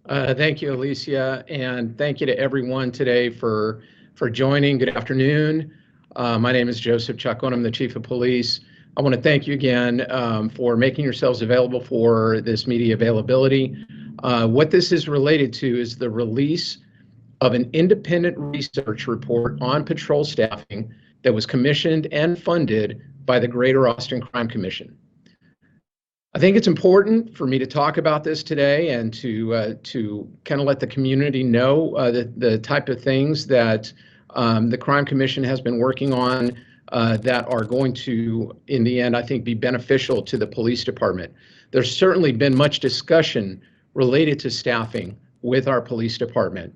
Thank you, Alicia, and thank you to everyone today for joining. Good afternoon. My name is Joseph Chacon. I'm the Chief of Police. I want to thank you again for making yourselves available for this media availability. What this is related to is the release of an independent research report on patrol staffing that was commissioned and funded by the Greater Austin Crime Commission. I think it's important for me to talk about this today and to kind of let the community know the type of things that the Crime Commission has been working on that are going to, in the end, I think, be beneficial to the police department. There's certainly been much discussion related to staffing with our police department.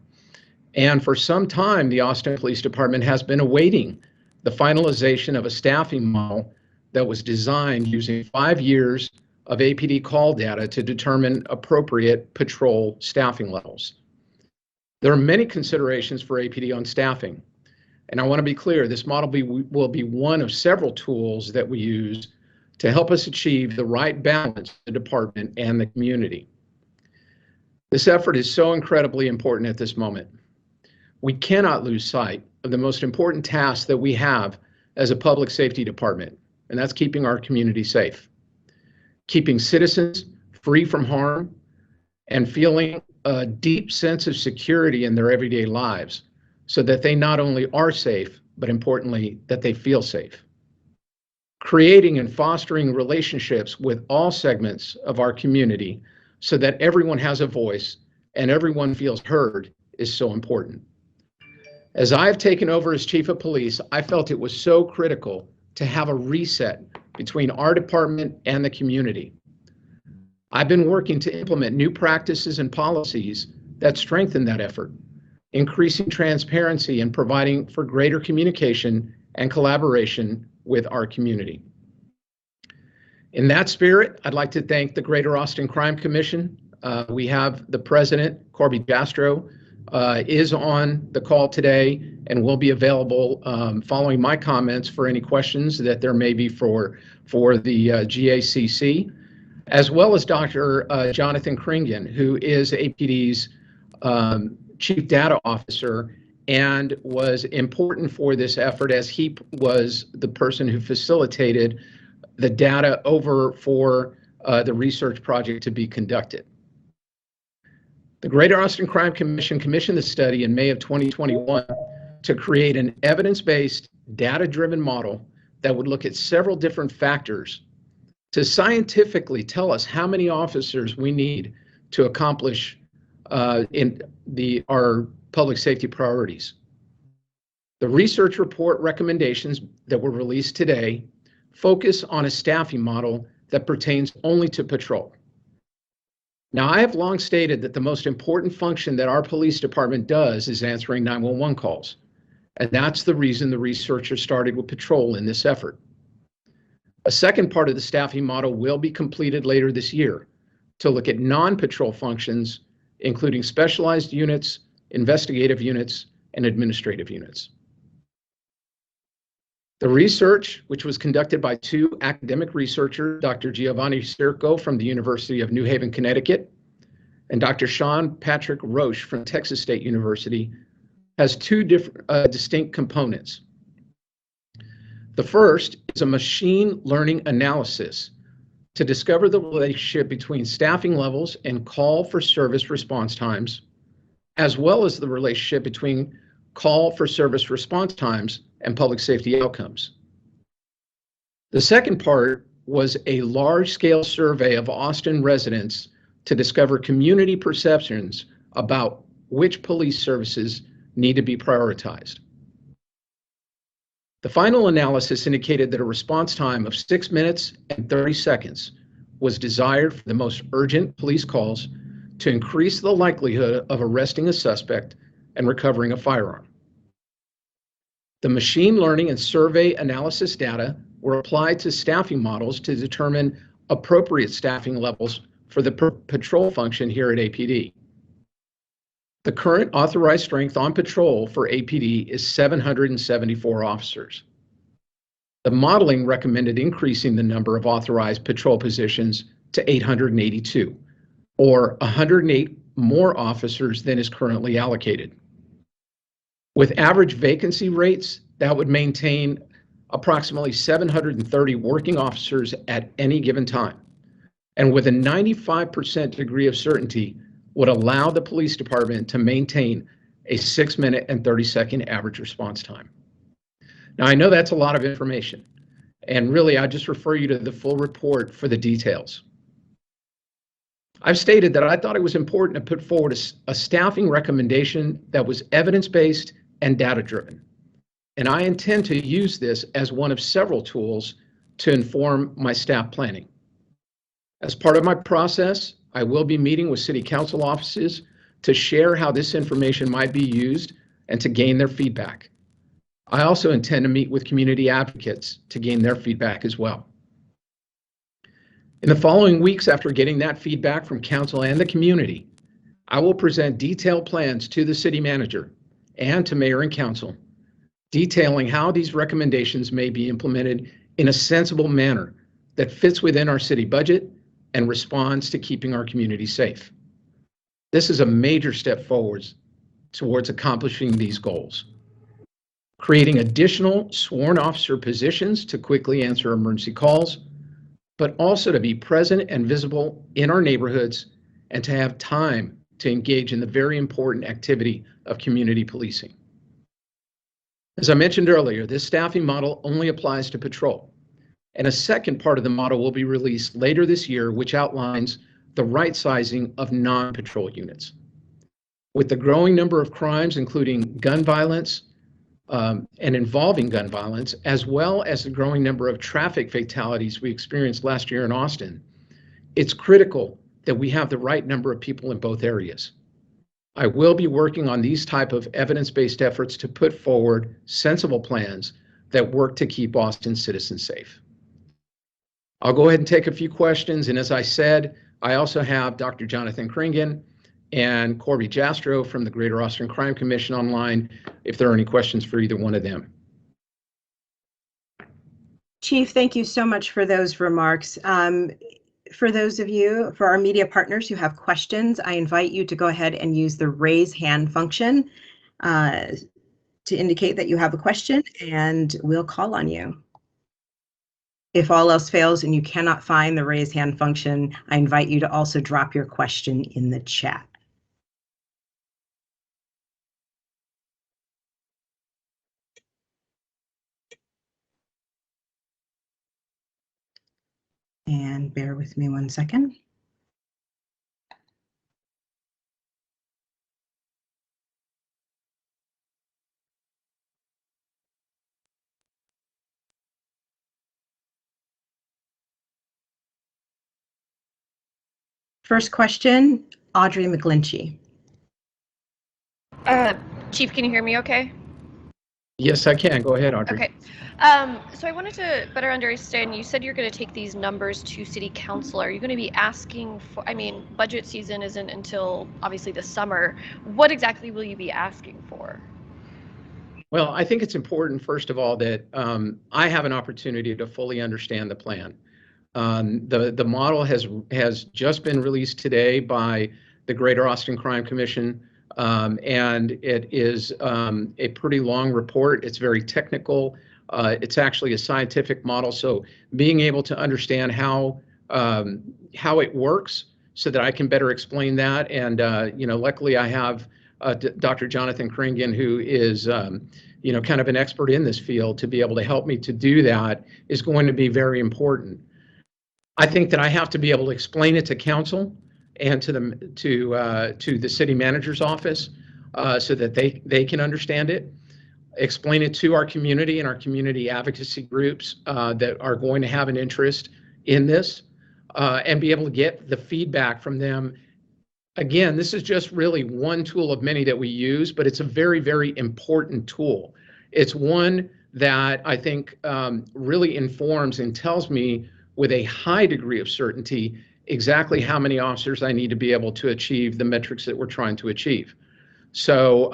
And for some time, the Austin Police Department has been awaiting the finalization of a staffing model that was designed using 5 years of APD call data to determine appropriate patrol staffing levels. There are many considerations for APD on staffing, and I want to be clear, this model will be one of several tools that we use to help us achieve the right balance of the department and the community. This effort is so incredibly important at this moment. We cannot lose sight of the most important task that we have as a public safety department, and that's keeping our community safe. Keeping citizens free from harm and feeling a deep sense of security in their everyday lives so that they not only are safe, but importantly, that they feel safe. Creating and fostering relationships with all segments of our community so that everyone has a voice and everyone feels heard is so important. As I have taken over as Chief of Police, I felt it was so critical to have a reset between our department and the community. I've been working to implement new practices and policies that strengthen that effort, increasing transparency and providing for greater communication and collaboration with our community. In that spirit, I'd like to thank the Greater Austin Crime Commission. We have the president, Corby Jastro, is on the call today and will be available following my comments for any questions that there may be for the GACC, as well as Dr. Jonathan Kringen, who is APD's Chief Data Officer and was important for this effort as he was the person who facilitated the data over for the research project to be conducted. The Greater Austin Crime Commission commissioned the study in May of 2021 to create an evidence-based, data-driven model that would look at several different factors to scientifically tell us how many officers we need to accomplish our public safety priorities. The research report recommendations that were released today focus on a staffing model that pertains only to patrol. Now, I have long stated that the most important function that our police department does is answering 911 calls, and that's the reason the researchers started with patrol in this effort. A second part of the staffing model will be completed later this year to look at non-patrol functions, including specialized units, investigative units, and administrative units. The research, which was conducted by two academic researchers, Dr. Giovanni Circo from the University of New Haven, Connecticut, and Dr. Sean Patrick Roche from Texas State University, has two distinct components. The first is a machine learning analysis to discover the relationship between staffing levels and call for service response times, as well as the relationship between call for service response times and public safety outcomes. The second part was a large-scale survey of Austin residents to discover community perceptions about which police services need to be prioritized. The final analysis indicated that a response time of 6 minutes and 30 seconds was desired for the most urgent police calls to increase the likelihood of arresting a suspect and recovering a firearm. The machine learning and survey analysis data were applied to staffing models to determine appropriate staffing levels for the patrol function here at APD. The current authorized strength on patrol for APD is 774 officers. The modeling recommended increasing the number of authorized patrol positions to 882, or 108 more officers than is currently allocated. With average vacancy rates, that would maintain approximately 730 working officers at any given time. And with a 95% degree of certainty, would allow the police department to maintain a 6-minute and 30-second average response time. Now, I know that's a lot of information, and really, I just refer you to the full report for the details. I've stated that I thought it was important to put forward a staffing recommendation that was evidence-based and data-driven, and I intend to use this as one of several tools to inform my staff planning. As part of my process, I will be meeting with City Council offices to share how this information might be used and to gain their feedback. I also intend to meet with community advocates to gain their feedback as well. In the following weeks after getting that feedback from Council and the community, I will present detailed plans to the City Manager and to Mayor and Council, detailing how these recommendations may be implemented in a sensible manner that fits within our city budget and responds to keeping our community safe. This is a major step forward towards accomplishing these goals. Creating additional sworn officer positions to quickly answer emergency calls, but also to be present and visible in our neighborhoods and to have time to engage in the very important activity of community policing. As I mentioned earlier, this staffing model only applies to patrol, and a second part of the model will be released later this year, which outlines the right sizing of non-patrol units. With the growing number of crimes, including gun violence and involving gun violence, as well as the growing number of traffic fatalities we experienced last year in Austin, it's critical that we have the right number of people in both areas. I will be working on these type of evidence-based efforts to put forward sensible plans that work to keep Austin citizens safe. I'll go ahead and take a few questions, and as I said, I also have Dr. Jonathan Kringen and Corby Jastro from the Greater Austin Crime Commission online, if there are any questions for either one of them. Chief, thank you so much for those remarks. For those of you, for our media partners who have questions, I invite you to go ahead and use the raise hand function to indicate that you have a question, and we'll call on you. If all else fails and you cannot find the raise hand function, I invite you to also drop your question in the chat. And bear with me one second. First question, Audrey McGlinchey. Chief, can you hear me okay? Yes, I can. Go ahead, Audrey. Okay. So I wanted to better understand, you said you're going to take these numbers to City Council. Are you going to be asking for, I mean, budget season isn't until obviously the summer. What exactly will you be asking for? Well, I think it's important, first of all, that I have an opportunity to fully understand the plan. The model has just been released today by the Greater Austin Crime Commission, and it is a pretty long report. It's very technical. It's actually a scientific model, so being able to understand how it works so that I can better explain that. And luckily I have Dr. Jonathan Kringen, who is kind of an expert in this field, to be able to help me to do that is going to be very important. I think that I have to be able to explain it to council and to the city manager's office so that they can understand it, explain it to our community and our community advocacy groups that are going to have an interest in this, and be able to get the feedback from them. Again, this is just really one tool of many that we use, but it's a very, very important tool. It's one that I think really informs and tells me with a high degree of certainty exactly how many officers I need to be able to achieve the metrics that we're trying to achieve. So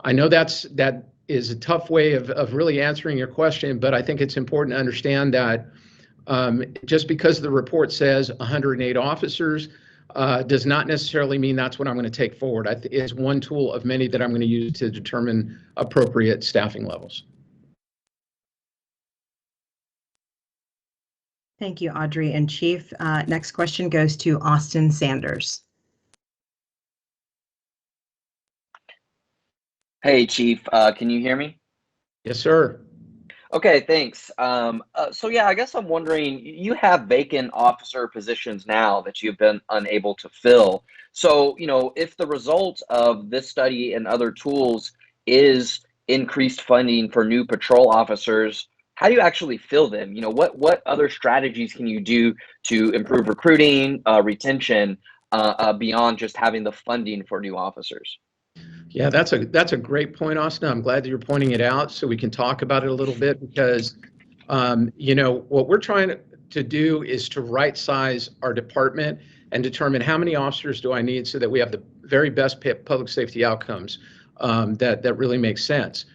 I know that is a tough way of really answering your question, but I think it's important to understand that just because the report says 108 officers, does not necessarily mean that's what I'm going to take forward. It's one tool of many that I'm going to use to determine appropriate staffing levels. Thank you, Audrey and Chief. Next question goes to Austin Sanders. Hey, Chief, can you hear me? Yes, sir. Okay, thanks. So yeah, I guess I'm wondering, you have vacant officer positions now that you've been unable to fill. So, if the result of this study and other tools is increased funding for new patrol officers, how do you actually fill them? What other strategies can you do to improve recruiting, retention, beyond just having the funding for new officers? Yeah, that's a great point, Austin. I'm glad that you're pointing it out so we can talk about it a little bit because, what we're trying to do is to right size our department and determine how many officers do I need so that we have the very best public safety outcomes that really makes sense.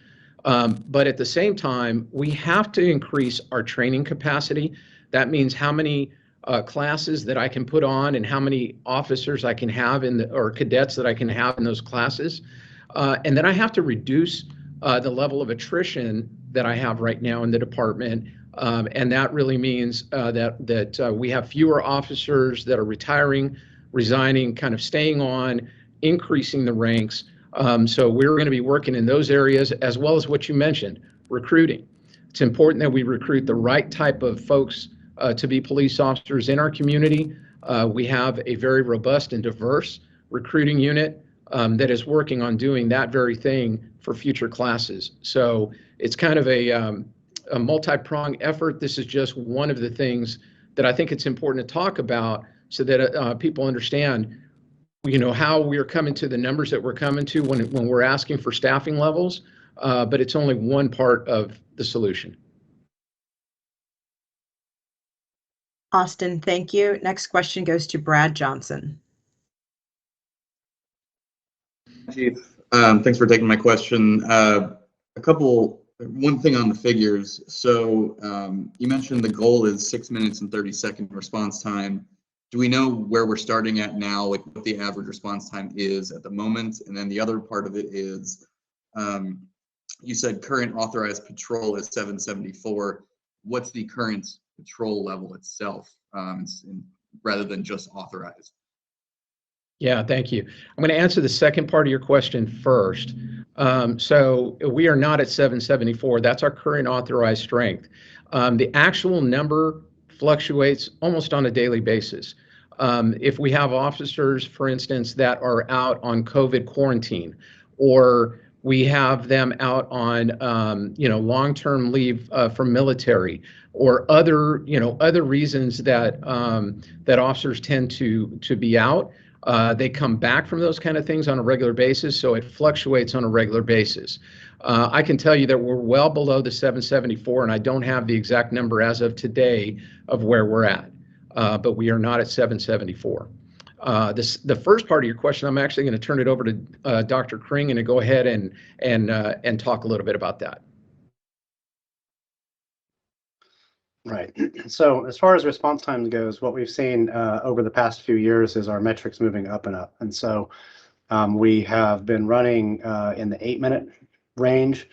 But at the same time, we have to increase our training capacity. That means how many classes that I can put on and how many officers I can have or cadets that I can have in those classes. And then I have to reduce the level of attrition that I have right now in the department. And that really means that we have fewer officers that are retiring, resigning, kind of staying on, increasing the ranks. So we're going to be working in those areas as well as what you mentioned, recruiting. It's important that we recruit the right type of folks to be police officers in our community. We have a very robust and diverse recruiting unit that is working on doing that very thing for future classes. So it's kind of a multi-pronged effort. This is just one of the things that I think it's important to talk about so that people understand, how we're coming to the numbers that we're coming to when we're asking for staffing levels, but it's only one part of the solution. Austin, thank you. Next question goes to Brad Johnson. Chief, thanks for taking my question. One thing on the figures. So you mentioned the goal is 6 minutes and 30-second response time. Do we know where we're starting at now, like what the average response time is at the moment? And then the other part of it is, you said current authorized patrol is 774. What's the current patrol level itself, rather than just authorized? Yeah, thank you. I'm going to answer the second part of your question first. So we are not at 774. That's our current authorized strength. The actual number fluctuates almost on a daily basis. If we have officers, for instance, that are out on COVID quarantine, or we have them out on long-term leave from military, or other reasons that officers tend to be out. They come back from those kind of things on a regular basis, so it fluctuates on a regular basis. I can tell you that we're well below the 774, and I don't have the exact number as of today of where we're at, but we are not at 774. The first part of your question, I'm actually going to turn it over to Dr. Kring and to go ahead and talk a little bit about that. Right. So as far as response time goes, what we've seen over the past few years is our metrics moving up and up. And so we have been running in the 8-minute range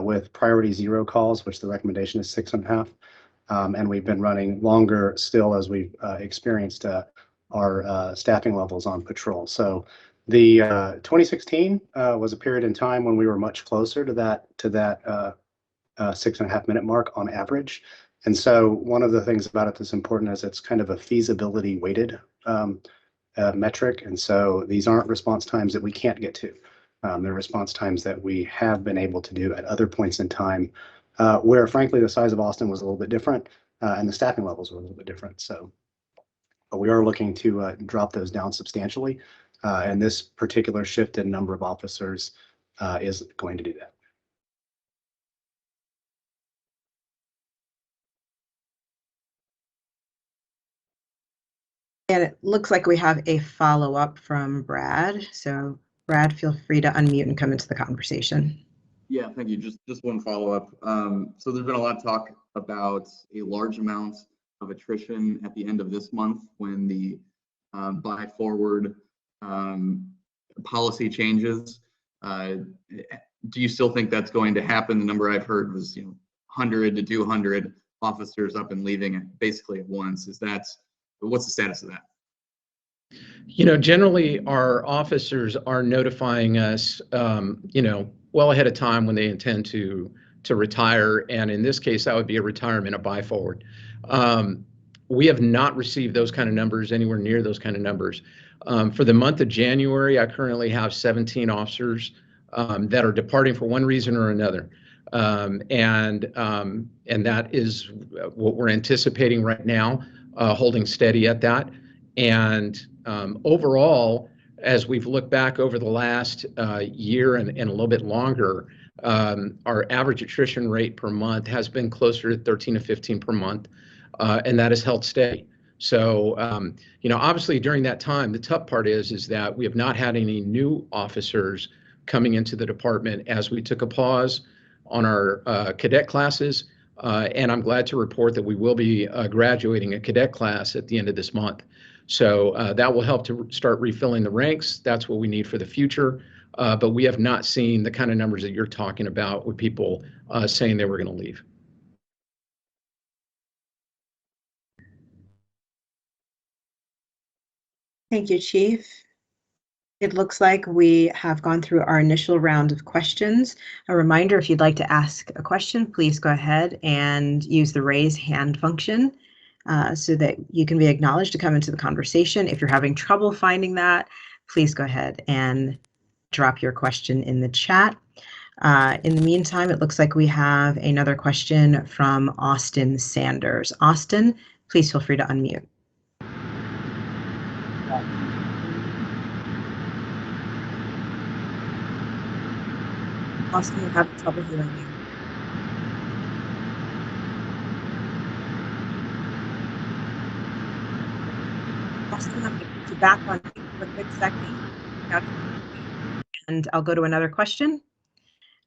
with priority 0 calls, which the recommendation is 6.5. And we've been running longer still as we've experienced our staffing levels on patrol. So the 2016 was a period in time when we were much closer to that 6.5-minute mark on average. And so one of the things about it that's important is it's kind of a feasibility weighted metric. And so these aren't response times that we can't get to. They're response times that we have been able to do at other points in time where, frankly, the size of Austin was a little bit different and the staffing levels were a little bit different. So but we are looking to drop those down substantially. And this particular shift in number of officers is going to do that. And it looks like we have a follow-up from Brad. So Brad, feel free to unmute and come into the conversation. Yeah, thank you. Just one follow-up. So there's been a lot of talk about a large amount of attrition at the end of this month when the buy forward policy changes. Do you still think that's going to happen? The number I've heard was 100 to 200 officers up and leaving basically at once. What's the status of that? Generally our officers are notifying us, well ahead of time when they intend to retire. And in this case, that would be a retirement, a buy forward. We have not received those kind of numbers, anywhere near those kind of numbers. For the month of January, I currently have 17 officers that are departing for one reason or another. And that is what we're anticipating right now, holding steady at that. And overall, as we've looked back over the last year and a little bit longer, our average attrition rate per month has been closer to 13 to 15 per month, and that has held steady. So, obviously during that time, the tough part is that we have not had any new officers coming into the department as we took a pause on our cadet classes. And I'm glad to report that we will be graduating a cadet class at the end of this month. So that will help to start refilling the ranks. That's what we need for the future. But we have not seen the kind of numbers that you're talking about with people saying they were going to leave. Thank you, Chief. It looks like we have gone through our initial round of questions. A reminder, if you'd like to ask a question, please go ahead and use the raise hand function so that you can be acknowledged to come into the conversation. If you're having trouble finding that, please go ahead and drop your question in the chat. In the meantime, it looks like we have another question from Austin Sanders. Austin, please feel free to unmute. Austin, we're having trouble hearing you. Austin, I'm going to put you back on mute for a quick second. And I'll go to another question.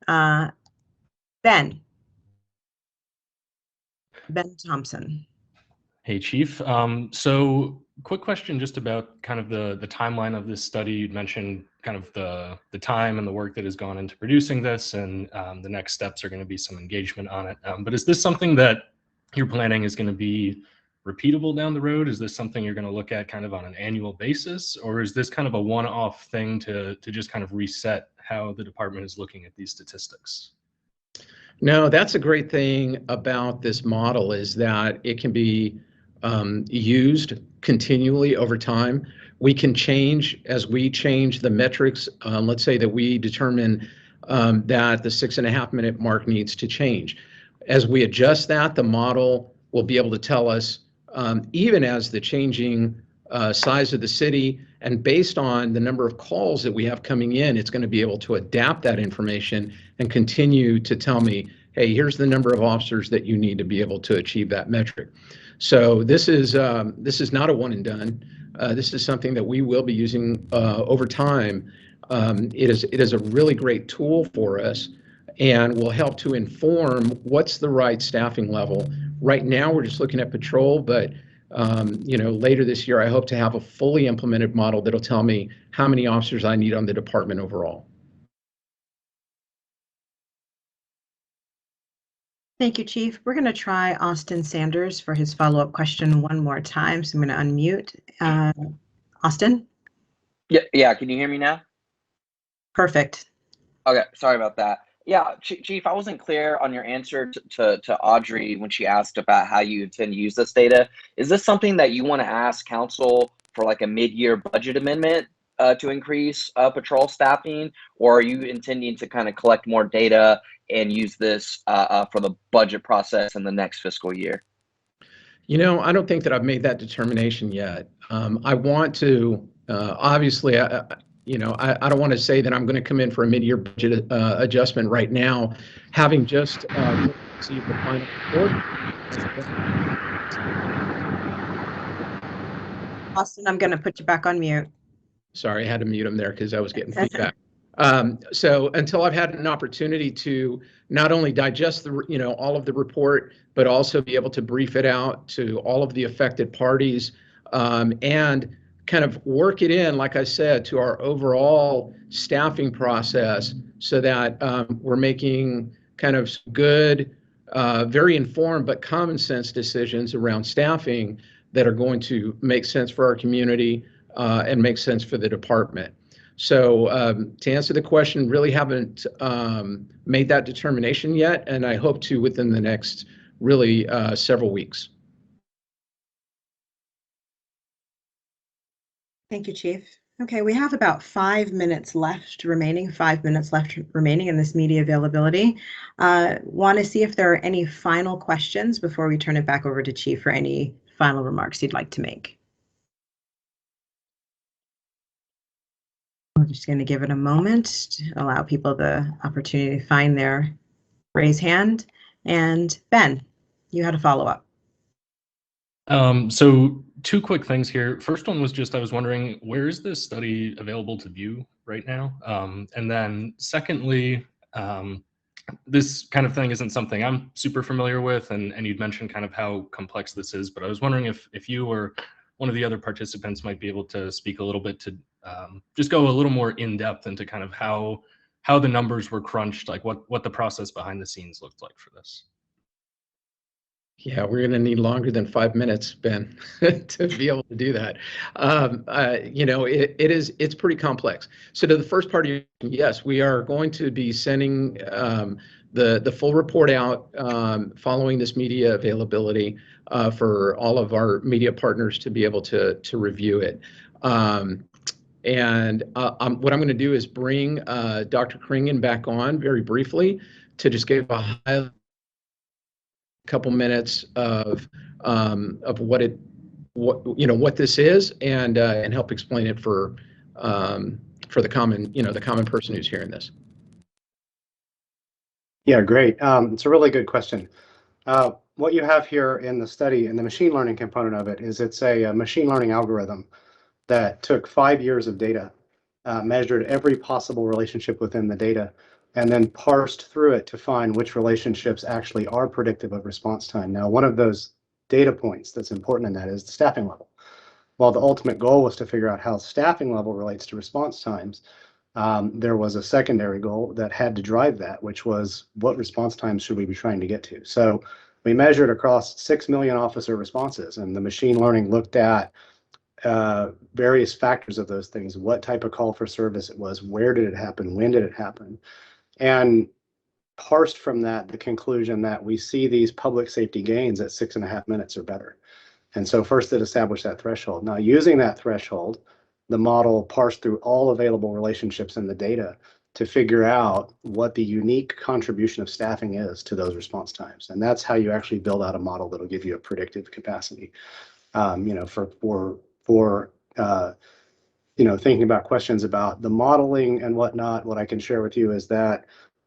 Ben Thompson. Hey, Chief. So quick question just about kind of the timeline of this study. You'd mentioned kind of the time and the work that has gone into producing this, and the next steps are going to be some engagement on it. But is this something that you're planning is going to be repeatable down the road? Is this something you're going to look at kind of on an annual basis, or is this kind of a one-off thing to just kind of reset how the department is looking at these statistics? No, that's a great thing about this model, is that it can be used continually over time. We can change as we change the metrics. Let's say that we determine that the 6.5 minute mark needs to change. As we adjust that, the model will be able to tell us, even as the changing size of the city, and based on the number of calls that we have coming in, it's going to be able to adapt that information and continue to tell me, hey, here's the number of officers that you need to be able to achieve that metric. So this is not a one and done. This is something that we will be using over time. It is a really great tool for us, and will help to inform what's the right staffing level. Right now, we're just looking at patrol, but later this year, I hope to have a fully implemented model that'll tell me how many officers I need on the department overall. Thank you, Chief. We're going to try Austin Sanders for his follow-up question one more time. So I'm going to unmute. Austin? Yeah. Can you hear me now? Perfect. Okay, sorry about that. Yeah, Chief, I wasn't clear on your answer to Audrey when she asked about how you intend to use this data. Is this something that you want to ask council for, like a mid-year budget amendment to increase patrol staffing, or are you intending to kind of collect more data and use this for the budget process in the next fiscal year? I don't think that I've made that determination yet. I want to, obviously, I don't want to say that I'm going to come in for a mid-year budget adjustment right now, having just received the final report. Austin, I'm going to put you back on mute. Sorry, I had to mute him there because I was getting feedback. So until I've had an opportunity to not only digest all of the report, but also be able to brief it out to all of the affected parties, and kind of work it in, like I said, to our overall staffing process so that we're making kind of good, very informed but common sense decisions around staffing that are going to make sense for our community and make sense for the department. So to answer the question, really haven't made that determination yet, and I hope to within the next really several weeks. Thank you, Chief. Okay, we have about 5 minutes left remaining, 5 minutes left remaining in this media availability. Want to see if there are any final questions before we turn it back over to Chief for any final remarks you'd like to make. We're just going to give it a moment to allow people the opportunity to find their raise hand. And Ben, you had a follow-up. So 2 quick things here. First one was just, I was wondering, where is this study available to view right now? And then secondly, this kind of thing isn't something I'm super familiar with, and you'd mentioned kind of how complex this is, but I was wondering if you or one of the other participants might be able to speak a little bit to just go a little more in depth into kind of how the numbers were crunched, like what the process behind the scenes looked like for this. Yeah, we're going to need longer than 5 minutes, Ben, to be able to do that. You know, it's pretty complex. So to the first part of your, yes, we are going to be sending the full report out following this media availability for all of our media partners to be able to review it. And what I'm going to do is bring Dr. Kringen back on very briefly to just give a high couple minutes of what this is and help explain it for the common person who's hearing this. Yeah, great. It's a really good question. What you have here in the study, and the machine learning component of it, is it's a machine learning algorithm that took 5 years of data, measured every possible relationship within the data, and then parsed through it to find which relationships actually are predictive of response time. Now, one of those data points that's important in that is the staffing level. While the ultimate goal was to figure out how staffing level relates to response times, there was a secondary goal that had to drive that, which was what response times should we be trying to get to? So we measured across 6 million officer responses, and the machine learning looked at various factors of those things, what type of call for service it was, where did it happen, when did it happen, and parsed from that the conclusion that we see these public safety gains at 6.5 minutes or better. And so first it established that threshold. Now, using that threshold, the model parsed through all available relationships in the data to figure out what the unique contribution of staffing is to those response times. And that's how you actually build out a model that'll give you a predictive capacity. Thinking about questions about the modeling and whatnot, what I can share with you is that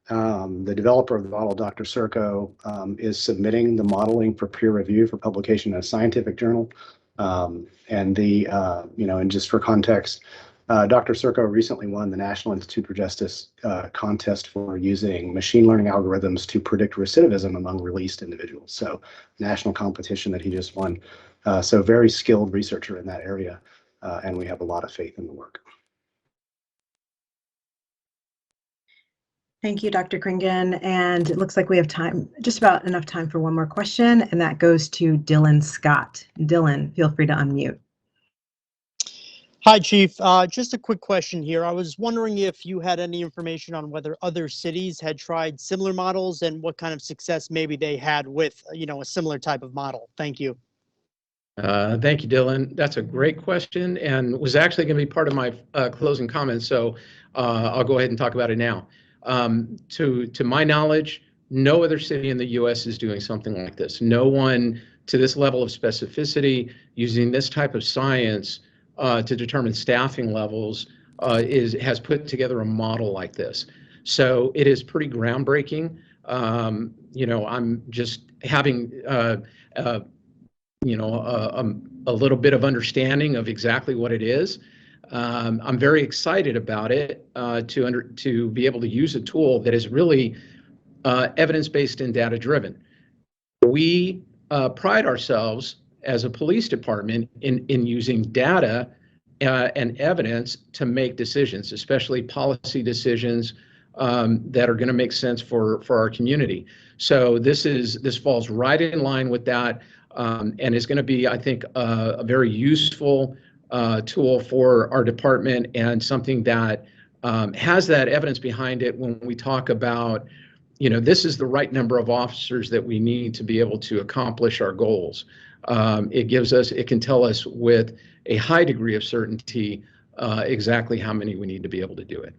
the developer of the model, Dr. Serco, is submitting the modeling for peer review for publication in a scientific journal. And just for context, Dr. Serco recently won the National Institute for Justice contest for using machine learning algorithms to predict recidivism among released individuals. So, national competition that he just won. So, very skilled researcher in that area, and we have a lot of faith in the work. Thank you, Dr. Kringen. And it looks like we have time, just about enough time for one more question, and that goes to Dylan Scott. Dylan, feel free to unmute. Hi, Chief. Just a quick question here. I was wondering if you had any information on whether other cities had tried similar models and what kind of success maybe they had with, a similar type of model. Thank you. Thank you, Dylan. That's a great question and was actually going to be part of my closing comments. So I'll go ahead and talk about it now. To my knowledge, no other city in the U.S. is doing something like this. No one to this level of specificity using this type of science to determine staffing levels has put together a model like this. So it is pretty groundbreaking. I'm just having a little bit of understanding of exactly what it is. I'm very excited about it to be able to use a tool that is really evidence-based and data-driven. We pride ourselves as a police department in using data and evidence to make decisions, especially policy decisions that are going to make sense for our community. So this falls right in line with that, and is going to be, I think, a very useful tool for our department, and something that has that evidence behind it when we talk about, this is the right number of officers that we need to be able to accomplish our goals. It can tell us with a high degree of certainty exactly how many we need to be able to do it.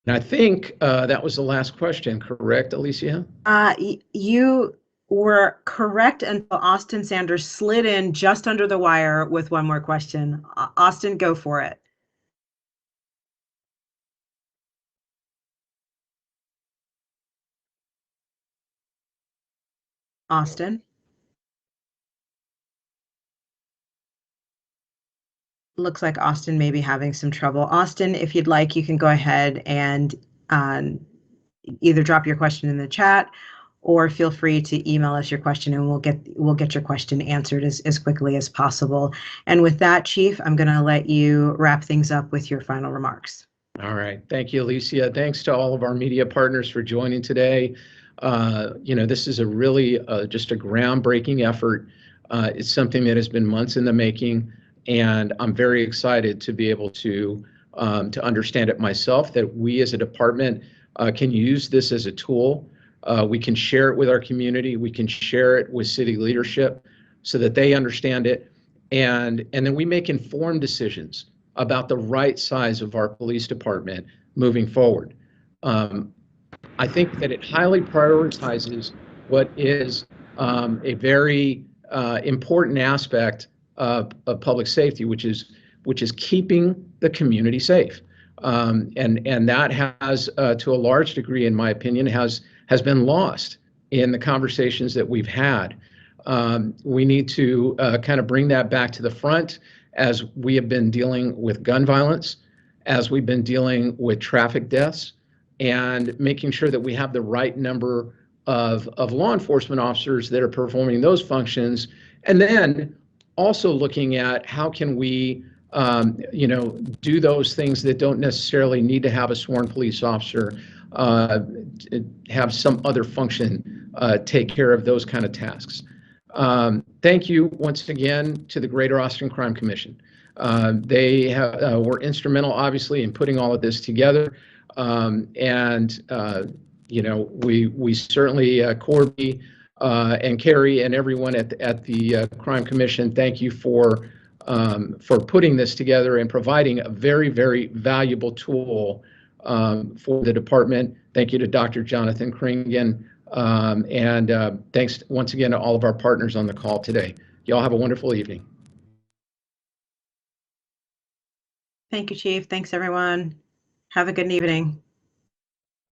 And I think that was the last question, correct, Alicia? You were correct until Austin Sanders slid in just under the wire with one more question. Austin, go for it. Austin? Looks like Austin may be having some trouble. Austin, if you'd like, you can go ahead and either drop your question in the chat, or feel free to email us your question, and we'll get your question answered as quickly as possible. And with that, Chief, I'm going to let you wrap things up with your final remarks. All right. Thank you, Alicia. Thanks to all of our media partners for joining today. This is a really just a groundbreaking effort. It's something that has been months in the making, and I'm very excited to be able to understand it myself, that we as a department can use this as a tool. We can share it with our community. We can share it with city leadership so that they understand it. And then we make informed decisions about the right size of our police department moving forward. I think that it highly prioritizes what is a very important aspect of public safety, which is keeping the community safe. And that has, to a large degree, in my opinion, has been lost in the conversations that we've had. We need to kind of bring that back to the front, as we have been dealing with gun violence, as we've been dealing with traffic deaths, and making sure that we have the right number of law enforcement officers that are performing those functions. And then also looking at how can we do those things that don't necessarily need to have a sworn police officer have some other function take care of those kind of tasks. Thank you once again to the Greater Austin Crime Commission. They were instrumental, obviously, in putting all of this together. We certainly, Corby and Carrie and everyone at the Crime Commission, thank you for putting this together and providing a very, very valuable tool for the department. Thank you to Dr. Jonathan Kringen, and thanks once again to all of our partners on the call today. Y'all have a wonderful evening. Thank you, Chief. Thanks, everyone. Have a good evening.